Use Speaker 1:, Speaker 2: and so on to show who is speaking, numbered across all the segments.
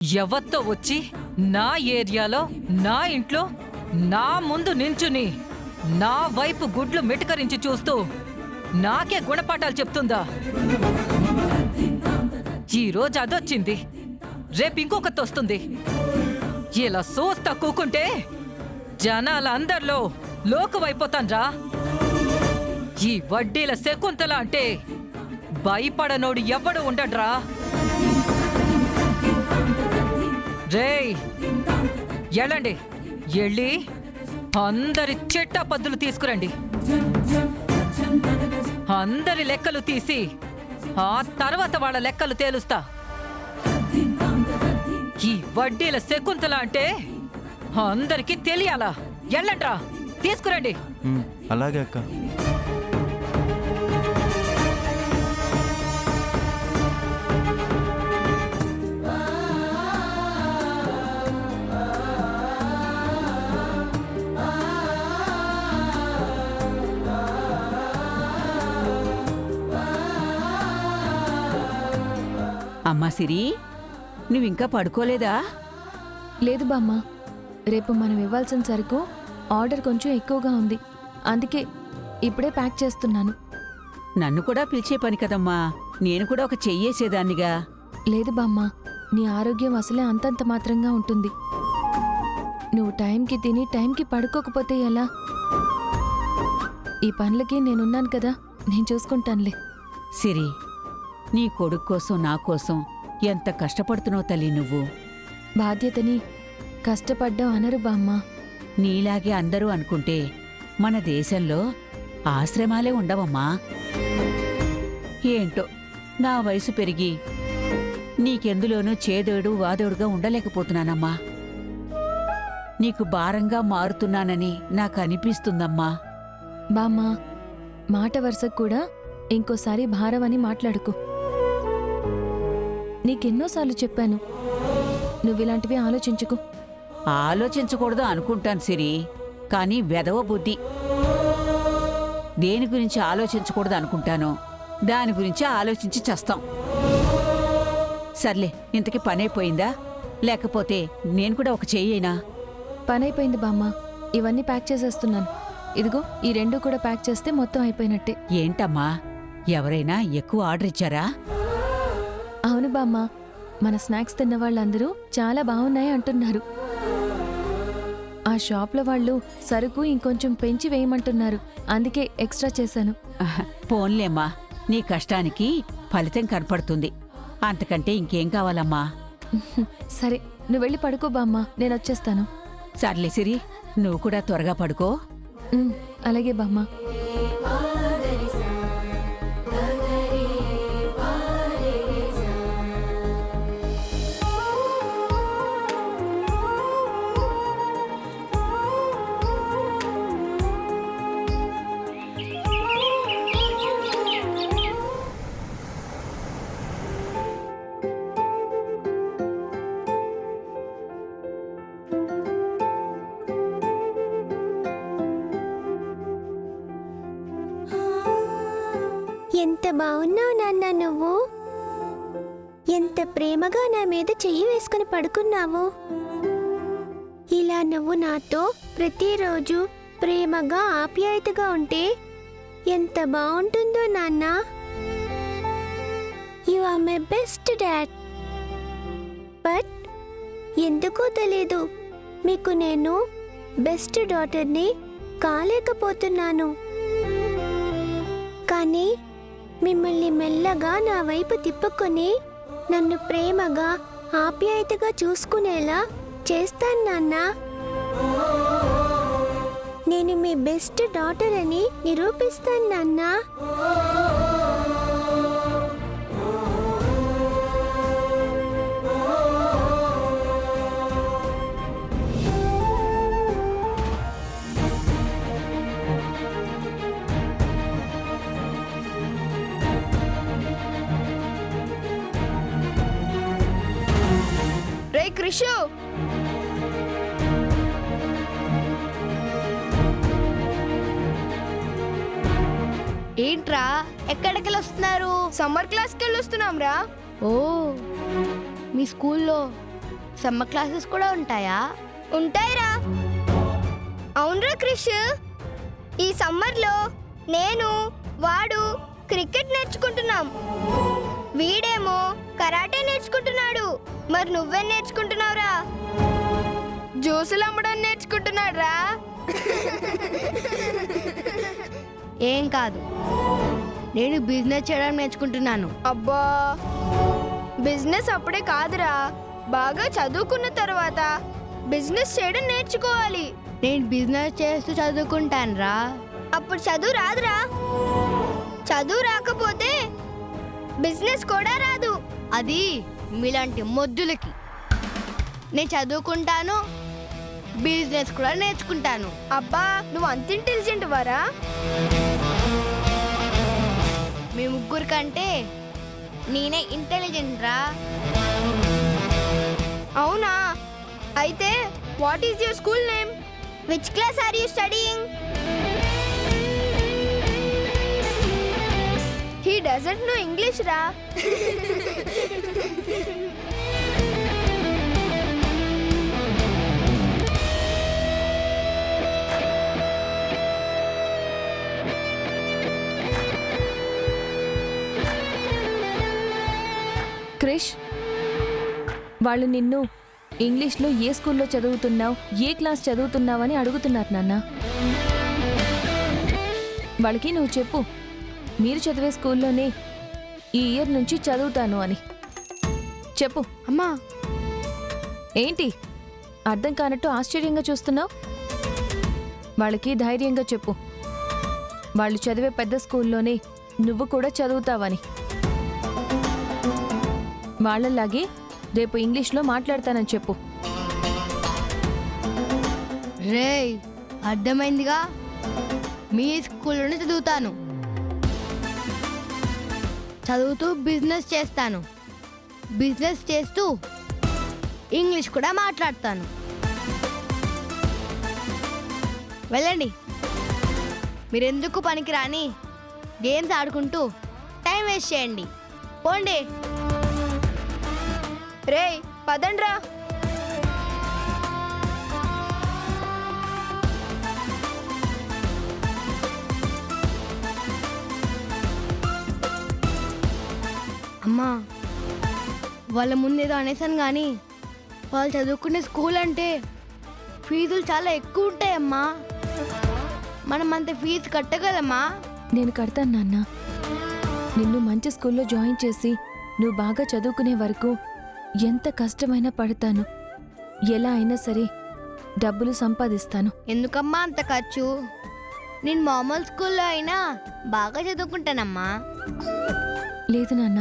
Speaker 1: ఎవత్తో వచ్చి నా ఏరియాలో నా ఇంట్లో నా ముందు నించుని నా వైపు గుడ్లు మిటకరించి చూస్తూ నాకే గుణపాఠాలు చెప్తుందా? ఈరోజు అదొచ్చింది, రేపు ఇంకొకటి వస్తుంది. ఇలా చూస్తా కూకుంటే జనాలందరిలో లోకువైపోతాన్రా. ఈ వడ్డీల శకుంతల అంటే భయపడనోడు ఎవడు ఉండడ్రా. రేయ్ ఎళ్ళండి, ఎళ్ళి అందరి చిట్టా పద్దులు తీసుకురండి. అందరి లెక్కలు తీసి ఆ తర్వాత వాళ్ళ లెక్కలు తేలుస్తా. ఈ వడ్డీల శకుంతల అంటే అందరికీ తెలియాలా? ఎళ్ళండ్రా, తీసుకురండి.
Speaker 2: అలాగే అక్క.
Speaker 3: అమ్మా సిరి, నువ్వింకా పడుకోలేదా?
Speaker 4: లేదు బామ్మ, రేపు మనం ఇవ్వాల్సిన సరుకు ఆర్డర్ కొంచెం ఎక్కువగా ఉంది, అందుకే ఇప్పుడే ప్యాక్ చేస్తున్నాను.
Speaker 3: నన్ను కూడా పిలిచే పని కదమ్మా, నేను కూడా ఒక చెయ్యేసేదాన్నిగా.
Speaker 4: లేదు బామ్మ, నీ ఆరోగ్యం అసలే అంతంత మాత్రంగా ఉంటుంది. నువ్వు టైంకి తిని టైంకి పడుకోకపోతే ఎలా? ఈ పనులకి నేనున్నాను కదా, నేను చూసుకుంటానులే.
Speaker 3: సిరి, నీ కొడుకు కోసం నా కోసం ఎంత కష్టపడుతున్నావు తల్లి నువ్వు.
Speaker 4: బాధ్యతని కష్టపడ్డావు అనరు బామ్మ.
Speaker 3: నీలాగే అందరూ అనుకుంటే మన దేశంలో ఆశ్రమాలే ఉండవమ్మా. ఏంటో నా వయసు పెరిగి నీకెందులోనూ చేదోడు వాదోడుగా ఉండలేకపోతున్నానమ్మా. నీకు భారంగా మారుతున్నానని నాకు అనిపిస్తుందమ్మా.
Speaker 4: బామ్మ, మాట వరుసకు కూడా ఇంకోసారి భారం అని మాట్లాడుకో. నీకెన్నోసార్లు చెప్పాను, నువ్విలాంటివి ఆలోచించుకు.
Speaker 3: ఆలోచించకూడదు అనుకుంటాను సిరి, కానీ వెధవ బుద్ధి. దేని గురించి ఆలోచించకూడదు అనుకుంటానో దాని గురించి ఆలోచించి చస్తాం. సర్లే, ఇంతకీ పనైపోయిందా? లేకపోతే నేను కూడా ఒక చెయ్యేనా?
Speaker 4: పనైపోయింది బామ్మ, ఇవన్నీ ప్యాక్ చేసేస్తున్నాను. ఇదిగో ఈ రెండు కూడా ప్యాక్ చేస్తే మొత్తం అయిపోయినట్టే.
Speaker 3: ఏంటమ్మా, ఎవరైనా ఎక్కువ ఆర్డర్ ఇచ్చారా?
Speaker 4: అవును బామ్మ, మన స్నాక్స్ తిన్న వాళ్ళందరూ చాలా బాగున్నాయి అంటున్నారు. ఆ షాప్లో వాళ్ళు సరుకు ఇంకొంచెం పెంచి వేయమంటున్నారు, అందుకే ఎక్స్ట్రా చేశాను.
Speaker 3: పోన్లేమ్మా, నీ కష్టానికి ఫలితం కనపడుతుంది. అంతకంటే ఇంకేం కావాలమ్మా?
Speaker 4: సరే, నువ్వు వెళ్ళి పడుకో బామ్మ, నేను వచ్చేస్తాను.
Speaker 3: సర్లే సిరి, నువ్వు కూడా త్వరగా పడుకో.
Speaker 4: అలాగే బామ్మ.
Speaker 5: ఎంత బాగున్నావు నాన్న నువ్వు. ఎంత ప్రేమగా నా మీద చెయ్యి వేసుకుని పడుకున్నావు. ఇలా నువ్వు నాతో ప్రతిరోజు ప్రేమగా ఆప్యాయతగా ఉంటే ఎంత బాగుంటుందో నాన్న. You are my best dad. బట్ ఎందుకో తెలీదు, మీకు నేను బెస్ట్ డాటర్ని కాలేకపోతున్నాను. కానీ మిమ్మల్ని మెల్లగా నా వైపు తిప్పుకొని నన్ను ప్రేమగా ఆప్యాయతగా చూసుకునేలా చేస్తాను నాన్న. నేను మీ బెస్ట్ డాటర్ అని నిరూపిస్తాను నాన్న.
Speaker 6: రే క్రిషు,
Speaker 7: ఏంట్రా ఎక్కడికి వస్తున్నారు?
Speaker 6: సమ్మర్ క్లాస్కి వెళ్ళొస్తున్నాం రా.
Speaker 7: ఓ, మీ స్కూల్లో
Speaker 6: సమ్మర్ క్లాసెస్ కూడా ఉంటాయా? ఉంటాయిరా. అవునరా క్రిష్, ఈ సమ్మర్లో నేను వాడు క్రికెట్ నేర్చుకుంటున్నాం. వీడేమో కరాటే నేర్చుకుంటున్నాడు. మరి నువ్వేం నేర్చుకుంటున్నావురా? జ్యూసులు అమ్మడం నేర్చుకుంటున్నాడు రా. ఏం కాదు, నేను బిజినెస్ చేయడం నేర్చుకుంటున్నాను. అబ్బా, బిజినెస్ అప్పుడే కాదురా, బాగా చదువుకున్న తర్వాత బిజినెస్ చేయడం నేర్చుకోవాలి. నేను బిజినెస్ చేస్తూ చదువుకుంటాను రా. అప్పుడు చదువు రాదురా. చదువు రాకపోతే బిజినెస్ కూడా రాదు. అది మీలాంటి మొద్దులకి. నేను చదువుకుంటాను, బిజినెస్ కూడా నేర్చుకుంటాను. అబ్బా, నువ్వు అంత ఇంటెలిజెంట్ వారా? మీ ముగ్గురు కంటే నేనే ఇంటెలిజెంట్ రా. అవునా? అయితే what is your school name? Which class are you studying? He doesn't know English రా.
Speaker 4: క్రిష్, వాళ్ళు నిన్ను ఇంగ్లీష్లో ఏ స్కూల్లో చదువుతున్నావు, ఏ క్లాస్ చదువుతున్నావని అడుగుతున్నారు నాన్న. వాళ్ళకి నువ్వు చెప్పు, మీరు చదివే స్కూల్లోనే ఈ ఇయర్ నుంచి చదువుతాను అని చెప్పు.
Speaker 6: అమ్మా,
Speaker 4: ఏంటి అర్థం కానట్టు ఆశ్చర్యంగా చూస్తున్నావు? వాళ్ళకి ధైర్యంగా చెప్పు, వాళ్ళు చదివే పెద్ద స్కూల్లోనే నువ్వు కూడా చదువుతావని. వాళ్ళలాగే రేపు ఇంగ్లీష్లో మాట్లాడతానని చెప్పు.
Speaker 6: రేయ్, అర్థమైందిగా, మీ స్కూల్లోనే చదువుతాను. చదువుతూ బిజినెస్ చేస్తాను, బిజినెస్ చేస్తూ ఇంగ్లీష్ కూడా మాట్లాడతాను. వెళ్ళండి, మీరెందుకు పనికిరాని గేమ్స్ ఆడుకుంటూ టైం వేస్ట్ చేయండి. పోండి.
Speaker 4: రేయ్, పదండ్రా.
Speaker 6: అమ్మా, వాళ్ళ ముందేదో అనేసాను కానీ వాళ్ళు చదువుకునే స్కూల్ అంటే ఫీజులు చాలా ఎక్కువ ఉంటాయమ్మా. మనం అంత ఫీజు కట్టగలమా?
Speaker 4: నేను కడతాను నాన్న. నిన్ను మంచి స్కూల్లో జాయిన్ చేసి నువ్వు బాగా చదువుకునే వరకు ఎంత కష్టమైనా పడతాను. ఎలా అయినా సరే డబ్బులు సంపాదిస్తాను.
Speaker 6: ఎందుకమ్మా అంత ఖర్చు? నేను మామూలు స్కూల్లో అయినా బాగా చదువుకుంటానమ్మా.
Speaker 4: లేదు నాన్న,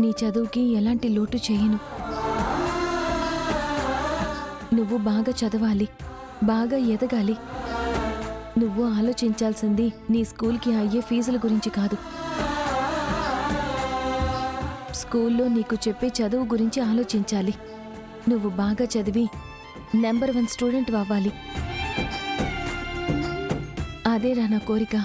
Speaker 4: నీ చదువుకి ఎలాంటి లోటు చేయను. నువ్వు బాగా చదవాలి, బాగా ఎదగాలి. నువ్వు ఆలోచించాల్సింది నీ స్కూల్కి అయ్యే ఫీజుల గురించి కాదు, స్కూల్లో నీకు చెప్పే చదువు గురించి ఆలోచించాలి. నువ్వు బాగా చదివి నెంబర్ 1 స్టూడెంట్ అవ్వాలి. అదేరా నా కోరిక.